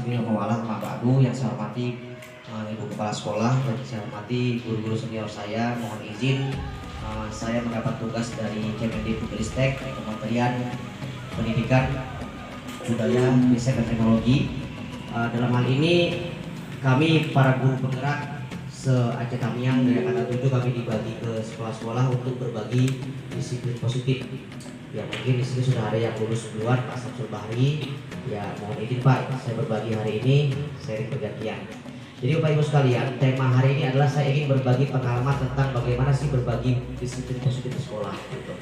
Bismillahirrahmanirrahim. Ma'ba'du, yang saya hormati Ibu Kepala Sekolah dan saya hormati guru-guru senior saya, mohon izin saya mendapat tugas dari Kemendikbudristek, Kementerian Pendidikan, Budaya, Riset dan Teknologi. Dalam hal ini kami para guru penggerak se-Aceh Tamiang dari Angkatan 7 kami dibagi ke sekolah-sekolah untuk berbagi disiplin positif. Ya mungkin di sini sudah ada yang lulus duluan, Pak Samsul Bahri. Ya mohon izin Pak, saya berbagi hari ini sharing bergantian. Jadi Bapak Ibu sekalian, tema hari ini adalah saya ingin berbagi pengalaman tentang bagaimana sih berbagi disiplin positif di sekolah. Gitu.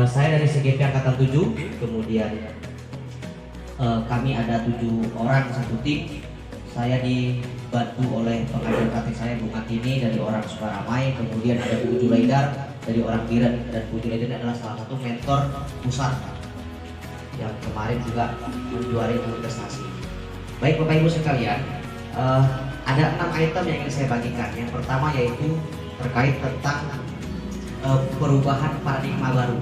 Saya dari CGP Angkatan 7, kemudian kami ada 7 orang satu tim. Saya dibantu oleh pengajar praktik saya Bu Matini dari orang Sukaramai, kemudian ada Bu Julaidar dari orang Biren, dan Bu Julaidar adalah salah satu mentor pusat yang kemarin juga menjuarai prestasi. Baik Bapak Ibu sekalian, ada 6 item yang ingin saya bagikan. Yang pertama yaitu terkait tentang perubahan paradigma baru.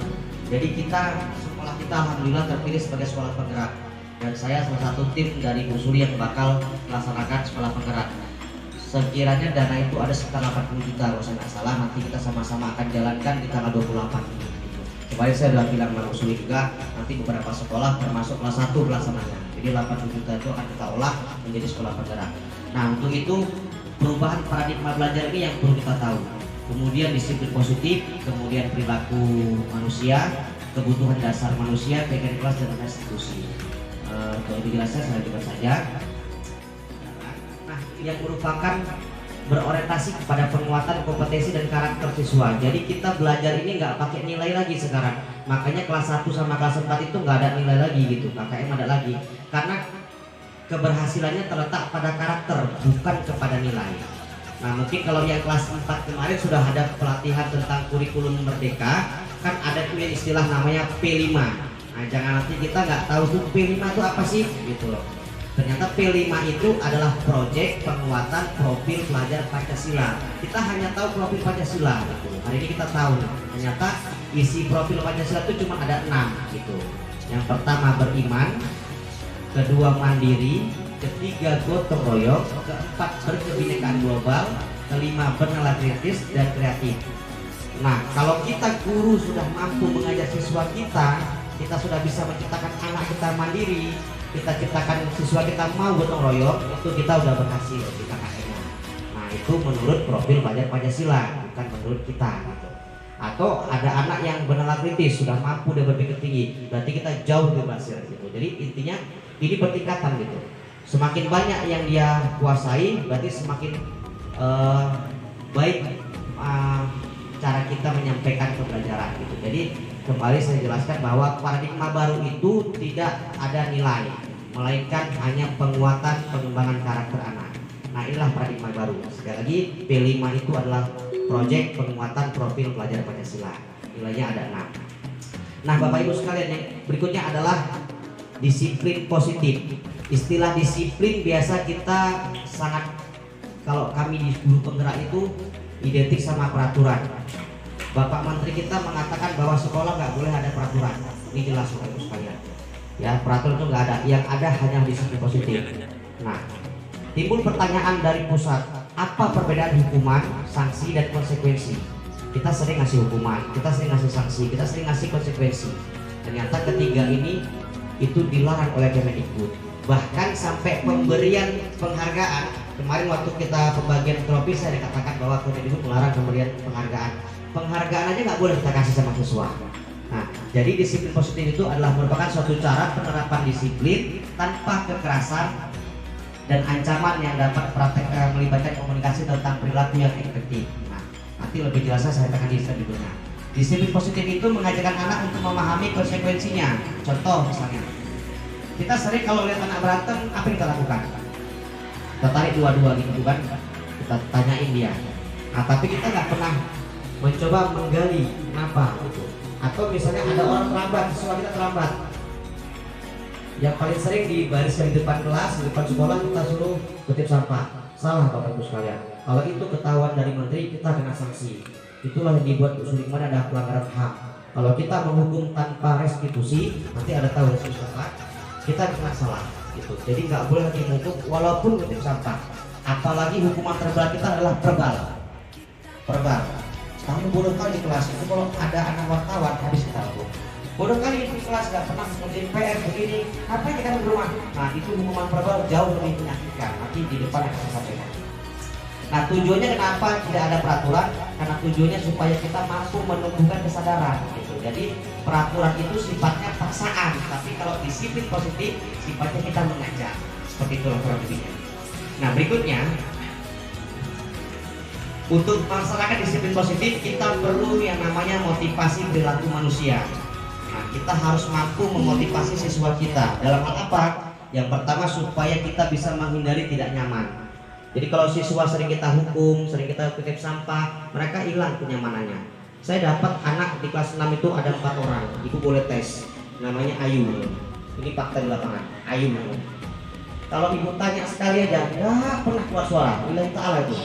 Jadi sekolah kita alhamdulillah terpilih sebagai sekolah penggerak. Dan saya salah satu tim dari Bu Suri yang bakal melaksanakan sekolah penggerak. Sekiranya dana itu ada sekitar 80 juta kalau saya nggak salah, nanti kita sama-sama akan jalankan di tanggal 28 ini. Kemarin saya sudah bilang sama Bu Suri juga, nanti beberapa sekolah termasuk kelas 1 pelaksananya. Jadi 80 juta itu akan kita olah menjadi sekolah penggerak. Nah untuk itu perubahan paradigma belajar ini yang perlu kita tahu. Kemudian disiplin positif, kemudian perilaku manusia, kebutuhan dasar manusia, bagian kelas dan institusi. Untuk lebih jelasnya saya lanjutkan saja. Nah, yang merupakan berorientasi kepada penguatan kompetensi dan karakter siswa. Jadi kita belajar ini nggak pakai nilai lagi sekarang. Makanya kelas 1 sama kelas 4 itu nggak ada nilai lagi gitu, KKM ada lagi. Karena keberhasilannya terletak pada karakter, bukan kepada nilai. Nah mungkin kalau yang kelas 4 kemarin sudah ada pelatihan tentang kurikulum merdeka, kan ada istilah namanya P5. Nah jangan nanti kita nggak tahu tuh P5 itu apa sih gitu loh. Ternyata P5 itu adalah proyek penguatan profil pelajar Pancasila. Kita hanya tahu profil Pancasila gitu. Hari ini kita tahu ternyata isi profil Pancasila itu cuma ada 6 gitu. Yang pertama beriman, kedua mandiri, ketiga gotong royong, keempat berkebinekaan global, kelima bernalar kritis dan kreatif. Nah kalau kita guru sudah mampu mengajar siswa kita sudah bisa menciptakan anak kita mandiri, kita ciptakan siswa kita mau gotong royong, itu kita udah berhasil di KKN-nya. Nah itu menurut profil pelajar Pancasila, bukan menurut kita gitu. Atau ada anak yang bernalar kritis, sudah mampu dia berpikir tinggi, berarti kita jauh lebih berhasil gitu. Jadi intinya ini bertingkatan gitu. Semakin banyak yang dia kuasai, berarti semakin baik cara kita menyampaikan pembelajaran gitu. Jadi kembali saya jelaskan bahwa paradigma baru itu tidak ada nilai, melainkan hanya penguatan pengembangan karakter anak. Nah inilah paradigma baru. Sekali lagi P5 itu adalah proyek penguatan profil pelajar Pancasila. Nilainya ada 6. Nah Bapak Ibu sekalian, yang berikutnya adalah disiplin positif. Istilah disiplin biasa kita sangat, kalau kami di guru penggerak itu identik sama peraturan. Bapak Menteri kita mengatakan bahwa sekolah nggak boleh ada peraturan. Ini jelas Bapak Ibu sekalian. Ya peraturan itu nggak ada. Yang ada hanya disiplin positif. Nah, timbul pertanyaan dari pusat, apa perbedaan hukuman, sanksi dan konsekuensi? Kita sering ngasih hukuman, kita sering ngasih sanksi, kita sering ngasih konsekuensi. Ternyata ketiga ini itu dilarang oleh Kemendikbud. Bahkan sampai pemberian penghargaan. Kemarin waktu kita pembagian trofi saya dikatakan bahwa Kemendikbud melarang pemberian penghargaan. Penghargaan aja nggak boleh kita kasih sama siswa. Nah, jadi disiplin positif itu adalah merupakan suatu cara penerapan disiplin tanpa kekerasan dan ancaman yang dapat melibatkan komunikasi tentang perilaku yang efektif. Nah, nanti lebih jelasnya saya akan di slide berikutnya. Disiplin positif itu mengajarkan anak untuk memahami konsekuensinya. Contoh misalnya, kita sering kalau lihat anak berantem, apa yang kita lakukan? Kita tarik dua-dua gitu kan, kita tanyain dia. Nah, tapi kita nggak pernah mencoba menggali kenapa gitu. Atau misalnya ada orang terlambat, siswa kita terlambat. Yang paling sering di baris yang di depan kelas, di depan sekolah kita suruh kutip sampah. Salah Bapak Ibu sekalian. Kalau itu ketahuan dari menteri, kita kena sanksi. Itulah yang dibuat usul mana ada pelanggaran HAM. Kalau kita menghukum tanpa restitusi, nanti ada tahu restitusi apa, kita kena salah. gitu. Jadi nggak boleh lagi nutup walaupun nutup sampah. Apalagi hukuman terberat kita adalah verbal. Verbal. Kamu bodoh kali di kelas itu, kalau ada anak wartawan habis kita hukum. Bodoh kali di kelas nggak pernah ngerjain PR begini. Apa yang kita di rumah? Nah itu hukuman verbal jauh lebih menyakitkan. Nanti di depan akan saya sampaikan. Nah tujuannya kenapa tidak ada peraturan? Karena tujuannya supaya kita mampu menumbuhkan kesadaran gitu. Jadi peraturan itu sifatnya paksaan, tapi kalau disiplin positif sifatnya kita mengajak. Seperti itu kurang lebihnya. Nah berikutnya, untuk melaksanakan disiplin positif kita perlu yang namanya motivasi perilaku manusia. Nah kita harus mampu memotivasi siswa kita. Dalam hal apa? Yang pertama supaya kita bisa menghindari tidak nyaman. Jadi kalau siswa sering kita hukum, sering kita titip sampah, mereka hilang kenyamanannya. Saya dapat anak di kelas 6 itu ada 4 orang, ibu boleh tes, namanya Ayu. Ini fakta di lapangan, Ayu. Kalau ibu tanya sekali aja, nggak pernah keluar suara, bilang ta'ala itu.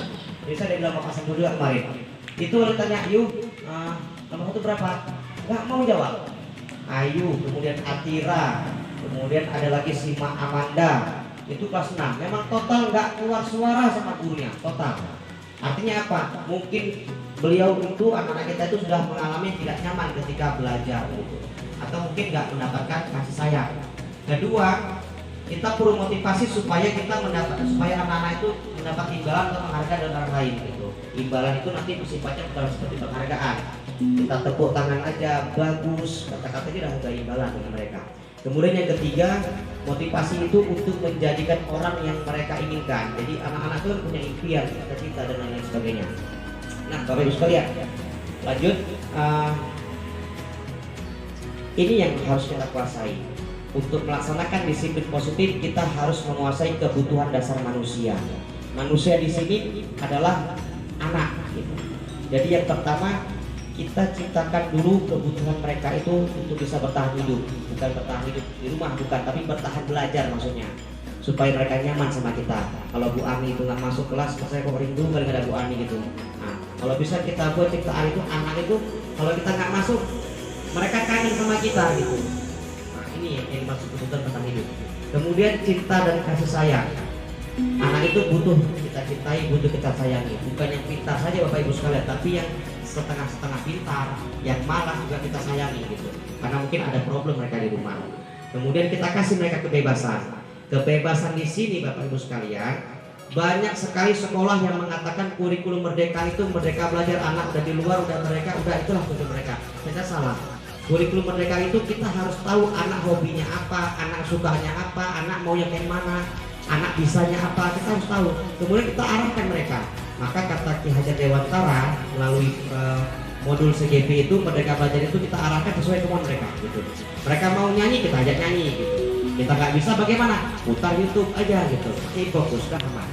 Jadi saya bilang Bapak Sambu juga kemarin. Itu kalau ditanya, Ayu, nomor 1 berapa? Nggak mau jawab. Ayu, kemudian Atira, kemudian ada lagi si Ma Amanda. Itu kelas 6, memang total nggak keluar suara sama gurunya, total. Artinya apa? Mungkin beliau itu, anak-anak kita itu sudah mengalami tidak nyaman ketika belajar gitu. Atau mungkin nggak mendapatkan kasih sayang. Kedua, kita perlu motivasi supaya supaya anak-anak itu mendapat imbalan atau penghargaan dari orang lain gitu. Imbalan itu nanti sifatnya bukan seperti penghargaan. Kita tepuk tangan aja, bagus, kata-katanya udah ada imbalan dengan mereka. Kemudian yang ketiga, motivasi itu untuk menjadikan orang yang mereka inginkan. Jadi anak-anak itu punya impian, cita-cita dan lain-lain sebagainya. Nah, Bapak Ibu sekalian, lanjut. Ini yang harus kita kuasai. Untuk melaksanakan disiplin positif, kita harus menguasai kebutuhan dasar manusia. Manusia di sini adalah anak. Gitu. Jadi yang pertama, kita ciptakan dulu kebutuhan mereka itu untuk bisa bertahan hidup. Bukan bertahan hidup di rumah, bukan, tapi bertahan belajar maksudnya, supaya mereka nyaman sama kita. Kalau Bu Ani itu nggak masuk kelas, saya kok rindu kali nggak ada Bu Ani gitu. Nah, kalau bisa kita buat ciptaan itu, anak itu kalau kita nggak masuk, mereka kangen sama kita gitu. Nah ini yang dimaksud kebutuhan bertahan hidup. Kemudian cinta dan kasih sayang. Anak itu butuh kita cintai, butuh kita sayangi. Bukan yang pintar saja Bapak Ibu sekalian, tapi yang setengah-setengah pintar, yang malas juga kita sayangi gitu. Karena mungkin ada problem mereka di rumah. Kemudian kita kasih mereka kebebasan. Kebebasan di sini Bapak Ibu sekalian, banyak sekali sekolah yang mengatakan kurikulum merdeka itu merdeka belajar, anak udah di luar, udah mereka, udah itulah tujuan mereka. Kita salah. Kurikulum merdeka itu kita harus tahu anak hobinya apa, anak sukanya apa, anak maunya kayak mana, anak bisanya apa, kita harus tahu. Kemudian kita arahkan mereka. Maka kata Ki Hajar Dewantara melalui modul CGP itu, merdeka belajar itu kita arahkan sesuai kemauan mereka gitu. Mereka mau nyanyi, kita ajak nyanyi gitu. Kita nggak bisa bagaimana? Putar YouTube aja gitu. Ini fokus, kan aman.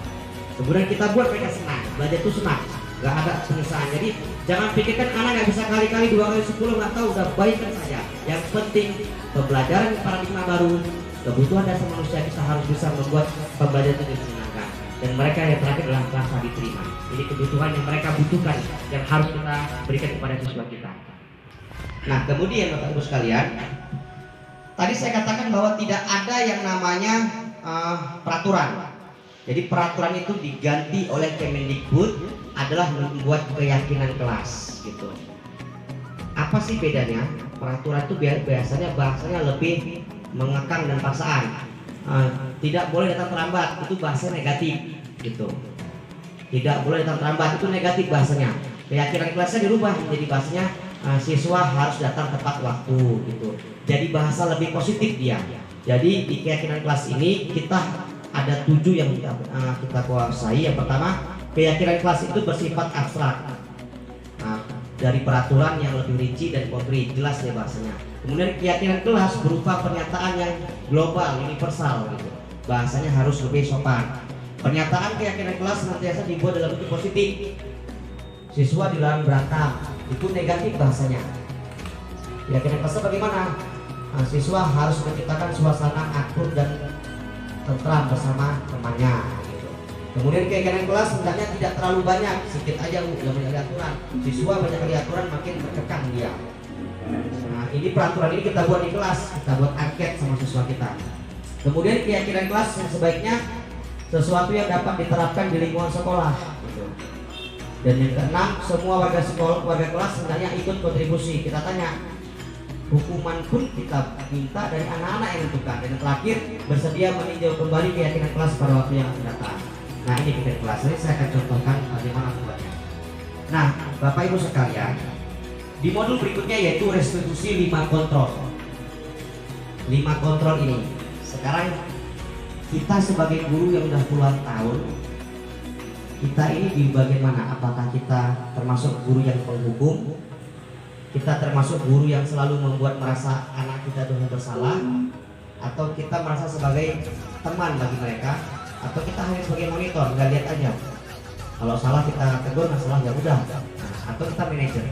Kemudian kita buat mereka senang, belajar itu senang, nggak ada penyiksaan. Jadi jangan pikirkan anak nggak bisa kali-kali 2 kali 10 nggak tahu, udah baikkan saja. Yang penting pembelajaran paradigma baru, kebutuhan dasar manusia kita harus bisa membuat pembelajaran itu menyenangkan. Dan mereka yang terakhir adalah rasa diterima. Jadi kebutuhan yang mereka butuhkan yang harus kita berikan kepada siswa kita. Nah kemudian Bapak Ibu sekalian, tadi saya katakan bahwa tidak ada yang namanya peraturan. Jadi peraturan itu diganti oleh Kemendikbud adalah membuat keyakinan kelas gitu. Apa sih bedanya? Peraturan itu biasanya bahasanya lebih mengekang dan paksaan. Tidak boleh datang terlambat, itu bahasa negatif gitu. Tidak boleh datang terlambat, itu negatif bahasanya. Keyakinan kelasnya dirubah menjadi bahasanya siswa harus datang tepat waktu gitu. Jadi bahasa lebih positif dia. Jadi di keyakinan kelas ini kita ada 7 yang kita kuasai. Yang pertama, keyakinan kelas itu bersifat abstrak. Dari peraturan yang lebih rinci dan konkret, jelas ya bahasanya. Kemudian keyakinan kelas berupa pernyataan yang global, universal gitu. Bahasanya harus lebih sopan. Pernyataan keyakinan kelas senantiasa dibuat dalam bentuk positif. Siswa dilarang berantem, itu negatif bahasanya. Keyakinan kelasnya bagaimana? Siswa harus menciptakan suasana akur dan tentram bersama temannya gitu. Kemudian keyakinan kelas hendaknya tidak terlalu banyak, sedikit aja yang banyak aturan. Siswa banyak kali aturan makin terkekang dia. Nah ini peraturan ini kita buat di kelas, kita buat angket sama siswa kita. Kemudian keyakinan kelas yang sebaiknya sesuatu yang dapat diterapkan di lingkungan sekolah. Gitu. Dan yang keenam, semua warga sekolah, warga kelas hendaknya ikut kontribusi. Kita tanya, hukuman pun kita minta dari anak-anak yang menentukan. Dan yang terakhir, bersedia meninjau kembali keyakinan kelas pada waktu yang akan datang. Nah, ini keyakinan kelas. Ini saya akan contohkan bagaimana membuatnya. Nah, Bapak Ibu sekalian, di modul berikutnya yaitu restitusi 5 kontrol. 5 kontrol ini. Sekarang kita sebagai guru yang sudah puluhan tahun, kita ini di bagian mana? Apakah kita termasuk guru yang penghukum? Kita termasuk guru yang selalu membuat merasa anak kita itu bersalah, atau kita merasa sebagai teman bagi mereka, atau kita hanya sebagai monitor, nggak lihat aja. Kalau salah kita tegur, nggak salah ya udah. Atau kita manajer.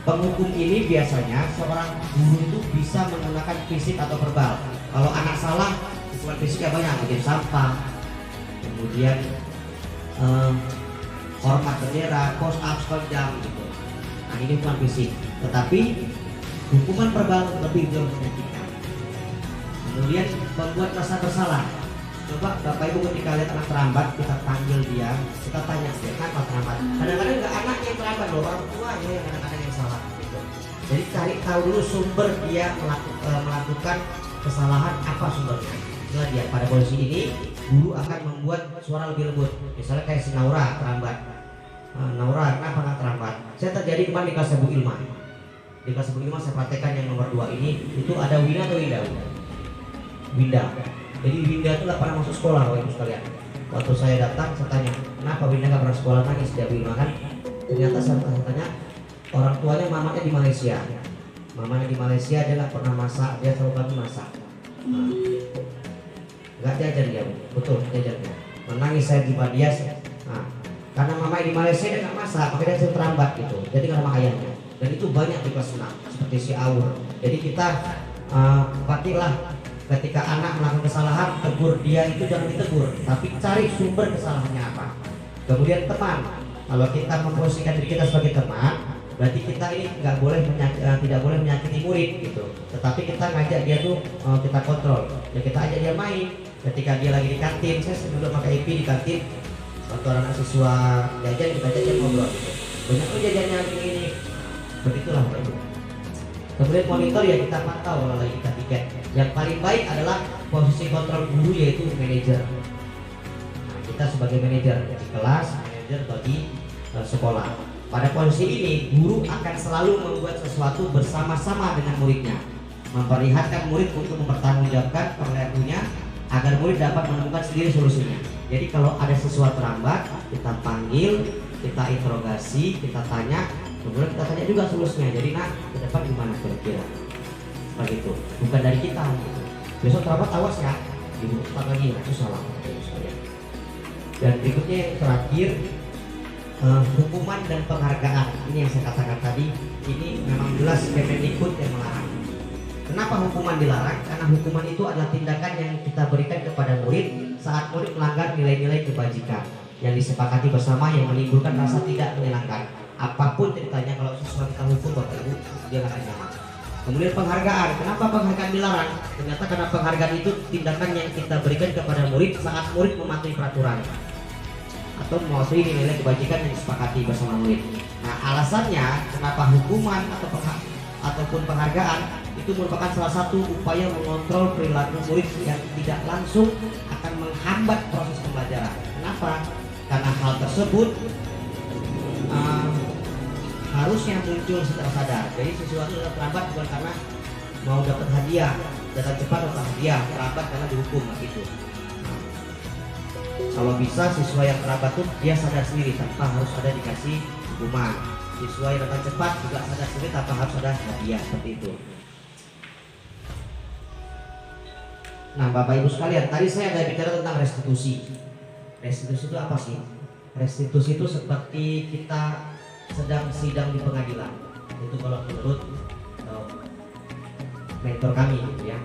Penghukum ini biasanya seorang guru itu bisa menggunakan fisik atau verbal. Kalau anak salah, hukuman fisiknya banyak, bikin sampah, kemudian hormat bendera, post up, jam gitu. Nah, ini hukuman fisik. Tetapi hukuman verbal lebih jauh menyakitkan. Kemudian membuat rasa bersalah. Coba Bapak Ibu ketika lihat anak terlambat, kita panggil dia, kita tanya dia kenapa terlambat. Kadang-kadang nggak anak yang terlambat loh, orang tuanya yang kadang-kadang yang salah. Gitu. Jadi cari tahu dulu sumber dia melakukan kesalahan, apa sumbernya. Setelah dia pada posisi ini, guru akan membuat suara lebih lembut. Misalnya kayak si Naura terlambat. Naura, kenapa nggak terlambat? Saya terjadi kemarin di kelas Bu Ilma. Di kelas Bu Ilma saya praktekkan yang nomor 2 ini, itu ada Winda atau Winda? Winda. Jadi Winda itu nggak pernah masuk sekolah, Bapak Ibu sekalian. Waktu saya datang, saya tanya, kenapa Winda nggak pernah sekolah, nangis dia Bu Ilma kan? Ternyata saya tanya, orang tuanya mamanya di Malaysia. Mamanya di Malaysia, dia nggak pernah masak, dia selalu bantu masak. Nggak jajan dia, betul jajannya. Menangis saya di dia. Karena mama di Malaysia dia nggak masak, makanya dia terlambat gitu. Jadi karena ayahnya. Dan itu banyak di kelas 6 seperti si Aur. Jadi kita pakailah ketika anak melakukan kesalahan, tegur dia itu jangan ditegur, tapi cari sumber kesalahannya apa. Kemudian teman, kalau kita memposisikan diri kita sebagai teman, berarti kita ini tidak boleh menyakiti murid gitu. Tetapi kita ngajak dia tuh kita kontrol. Ya kita ajak dia main. Ketika dia lagi di kantin, saya dulu pakai IP di kantin. Waktu anak siswa jajan, kita jajan ngobrol gitu. Banyak tuh jajannya begini. Begitulah Pak Ibu. Kemudian monitor ya kita pantau kalau lagi kita tiket. Yang paling baik adalah posisi kontrol guru yaitu manajer. Nah, kita sebagai manajer di kelas, manajer bagi sekolah. Pada posisi ini guru akan selalu membuat sesuatu bersama-sama dengan muridnya, memperlihatkan murid untuk mempertanggungjawabkan perilakunya agar murid dapat menemukan sendiri solusinya. Jadi kalau ada sesuatu terlambat, kita panggil, kita interogasi, kita tanya, kemudian kita tanya juga solusinya. Jadi nah, ke depan gimana kira-kira? Seperti itu. Bukan dari kita gitu. Besok terlambat awas ya, ibu cepat lagi, itu salah. Dan berikutnya yang terakhir, hukuman dan penghargaan. Ini yang saya katakan tadi, ini memang jelas Kemendikbud yang melarang. Kenapa hukuman dilarang? Karena hukuman itu adalah tindakan yang kita berikan kepada murid saat murid melanggar nilai-nilai kebajikan yang disepakati bersama yang menimbulkan rasa tidak menyenangkan. Apapun ceritanya, kalau siswa kita hukum Bapak Ibu, dia nggak akan nyaman. Kemudian penghargaan. Kenapa penghargaan dilarang? Ternyata karena penghargaan itu tindakan yang kita berikan kepada murid saat murid mematuhi peraturan atau mematuhi nilai kebajikan yang disepakati bersama murid. Nah, alasannya kenapa hukuman ataupun penghargaan itu merupakan salah satu upaya mengontrol perilaku murid yang tidak langsung akan menghambat proses pembelajaran. Kenapa? Karena hal tersebut harusnya muncul secara sadar. Jadi sesuatu yang terlambat bukan karena mau dapat hadiah, datang cepat atau hadiah, terlambat karena dihukum gitu. Kalau bisa siswa yang terlambat tuh dia sadar sendiri tanpa harus ada dikasih hukuman. Siswa yang datang cepat juga sadar sendiri tanpa harus ada hadiah, seperti itu. Nah Bapak Ibu sekalian, tadi saya ada bicara tentang restitusi. Restitusi itu apa sih? Restitusi itu seperti kita sedang sidang di pengadilan. Itu kalau menurut mentor kami gitu ya.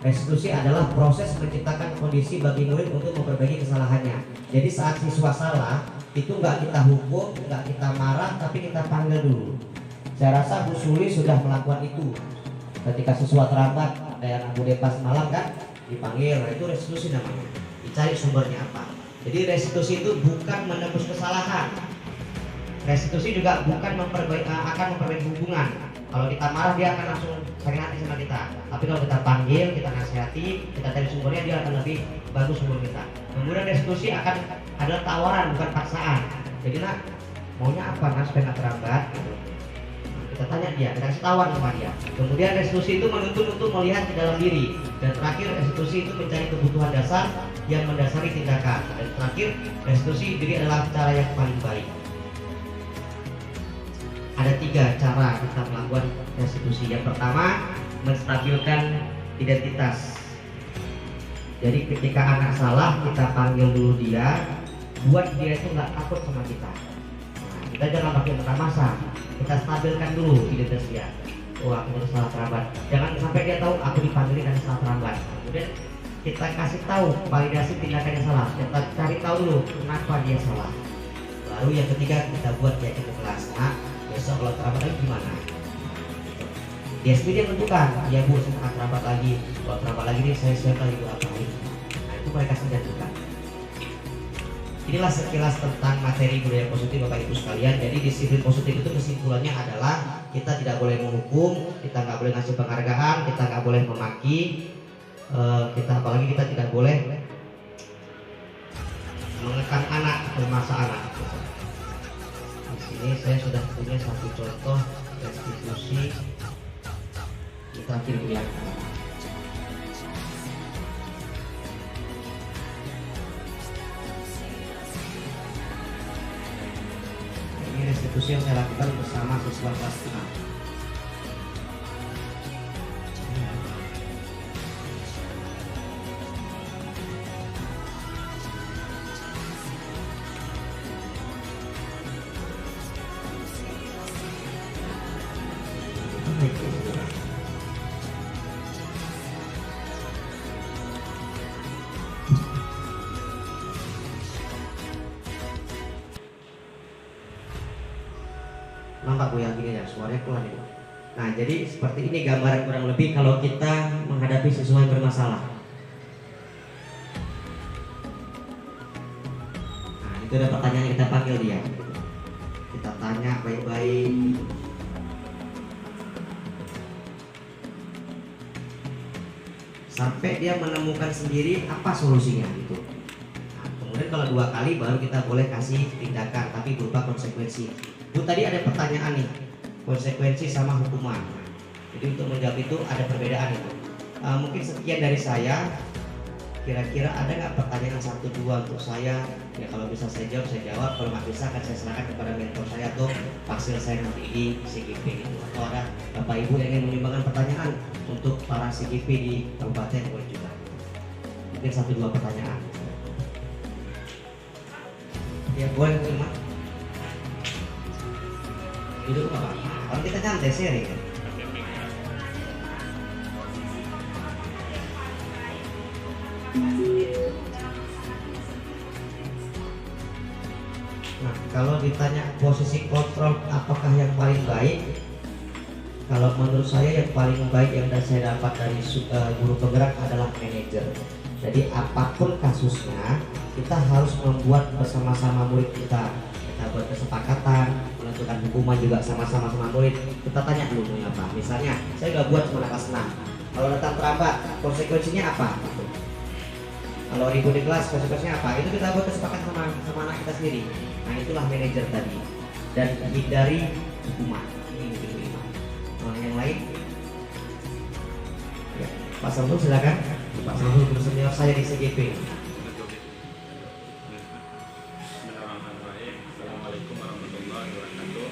Restitusi adalah proses menciptakan kondisi bagi murid untuk memperbaiki kesalahannya. Jadi saat siswa salah, itu nggak kita hukum, nggak kita marah, tapi kita panggil dulu. Saya rasa Bu Suli sudah melakukan itu. Ketika siswa terlambat, ada yang Bu Depa semalam kan, dipanggil, nah itu restitusi namanya. Dicari sumbernya apa. Jadi restitusi itu bukan menebus kesalahan. Restitusi juga bukan akan memperbaiki hubungan. Kalau kita marah dia akan langsung sakit hati sama kita. Tapi kalau kita panggil, kita nasihati, kita cari sumbernya, dia akan lebih bagus hubungan kita. Kemudian restitusi akan adalah tawaran bukan paksaan. Jadi nak maunya apa nak supaya nggak terlambat? Gitu. Kita tanya dia, kita kasih tawar sama dia. Kemudian restitusi itu menuntut untuk melihat ke dalam diri. Dan terakhir restitusi itu mencari kebutuhan dasar yang mendasari tindakan. Dan terakhir restitusi diri adalah cara yang paling baik. Ada 3 cara kita melakukan restitusi. Yang pertama, menstabilkan identitas. Jadi ketika anak salah, kita panggil dulu dia, buat dia itu nggak takut sama kita. Nah, kita jangan pakai masa, kita stabilkan dulu identitas dia. Oh, aku salah terlambat. Jangan sampai dia tahu aku dipanggilin dan salah terlambat. Kemudian kita kasih tahu validasi tindakannya salah. Kita cari tahu dulu kenapa dia salah. Lalu yang ketiga, kita buat dia ikhlas. Nah, besok kalau terlambat lagi gimana? Dia sendiri yang menentukan. Ya bu, saya akan terlambat lagi. Kalau terlambat lagi nih saya siap lagi buat apa? Nah itu mereka sendiri tentukan. Inilah sekilas tentang materi budaya positif Bapak Ibu sekalian. Jadi disiplin positif itu kesimpulannya adalah kita tidak boleh menghukum, kita nggak boleh ngasih penghargaan, kita nggak boleh memaki, apalagi kita tidak boleh mengekang anak atau masa anak. Ini saya sudah punya satu contoh restitusi. Kita akhir lihat. Ini restitusi yang saya lakukan bersama siswa kelas 6. Nampak Bu yang gini ya, suaranya pelan itu. Nah jadi seperti ini gambaran kurang lebih kalau kita menghadapi siswa yang bermasalah. Nah itu ada pertanyaan yang kita panggil dia. Kita tanya baik-baik. Sampai dia menemukan sendiri apa solusinya gitu. Nah, kemudian kalau 2 kali baru kita boleh kasih tindakan tapi berupa konsekuensi. Bu tadi ada pertanyaan nih, konsekuensi sama hukuman. Jadi untuk menjawab itu ada perbedaan itu. Mungkin sekian dari saya. Kira-kira ada nggak pertanyaan 1-2 untuk saya? Ya kalau bisa saya jawab. Kalau nggak bisa akan saya serahkan kepada mentor saya atau paksil saya nanti di CGP gitu. Atau ada Bapak Ibu yang ingin menyumbangkan pertanyaan untuk para CGP di kabupaten boleh juga. Mungkin 1-2 pertanyaan. Ya boleh cuma. Duduk apa? Kalau kita santai sharing kan. Nah, kalau ditanya posisi kontrol apakah yang paling baik? Kalau menurut saya yang paling baik yang saya dapat dari guru penggerak adalah manajer. Jadi apapun kasusnya, kita harus membuat bersama-sama murid kita. Kita buat kesepakatan, menentukan hukuman juga sama-sama murid. Kita tanya dulu mau apa. Misalnya, saya udah buat sama kelas 6. Kalau datang terlambat, konsekuensinya apa? Gitu. Kalau ribut di kelas, konsekuensinya apa? Itu kita buat kesepakatan sama anak kita sendiri. Nah, itulah manajer tadi. Dan hindari hukuman. Ini yang lain. Ya, Pak Samsul silakan. Pak Samsul guru senior saya di CGP.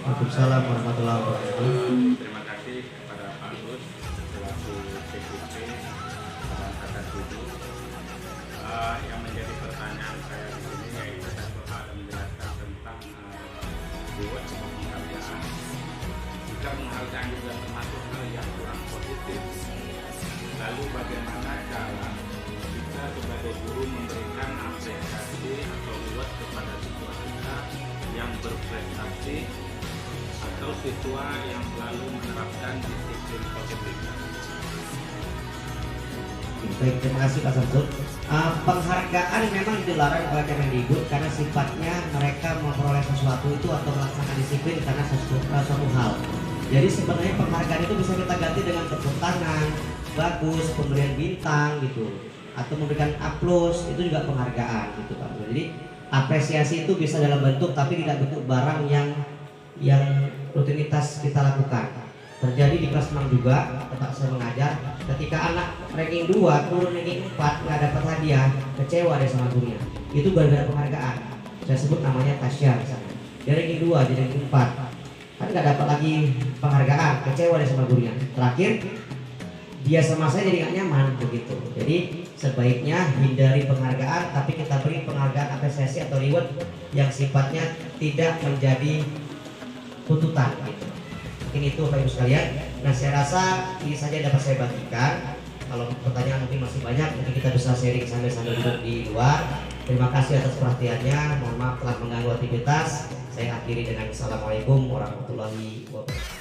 Waalaikumsalam warahmatullahi wabarakatuh. Terima kasih kepada Pak Gus selaku CGP atas itu. Yang menjadi pertanyaan saya di sini yaitu satu hal menjelaskan tentang buat penghargaan. Jika penghargaan juga termasuk hal yang kurang positif, lalu bagaimana cara kita sebagai guru memberikan apresiasi atau reward kepada siswa kita yang berprestasi atau siswa yang selalu menerapkan disiplin positif. Baik, terima kasih Pak Samsul. Penghargaan memang dilarang oleh Kemendikbud karena sifatnya mereka memperoleh sesuatu itu atau melaksanakan disiplin karena suatu hal. Jadi sebenarnya penghargaan itu bisa kita ganti dengan tepuk tangan, bagus, pemberian bintang gitu, atau memberikan aplaus, itu juga penghargaan gitu Pak. Jadi apresiasi itu bisa dalam bentuk tapi tidak bentuk barang yang rutinitas kita lakukan. Terjadi di kelas 6 juga, tempat saya mengajar, ketika anak ranking 2 turun ranking 4 nggak dapat hadiah, kecewa dia sama gurunya. Itu gara-gara penghargaan. Saya sebut namanya Tasya misalnya. Dia ranking 2 jadi ranking 4, kan nggak dapat lagi penghargaan, kecewa dia sama gurunya. Terakhir dia sama saya jadi nggak nyaman begitu. Jadi sebaiknya hindari penghargaan, tapi kita beri penghargaan apresiasi atau reward yang sifatnya tidak menjadi tuntutan gitu. Mungkin itu Bapak Ibu sekalian. Nah, saya rasa ini saja dapat saya bagikan. Kalau pertanyaan mungkin masih banyak, mungkin kita bisa sharing sambil duduk di luar. Terima kasih atas perhatiannya. Mohon maaf telah mengganggu aktivitas. Saya akhiri dengan Assalamualaikum warahmatullahi wabarakatuh.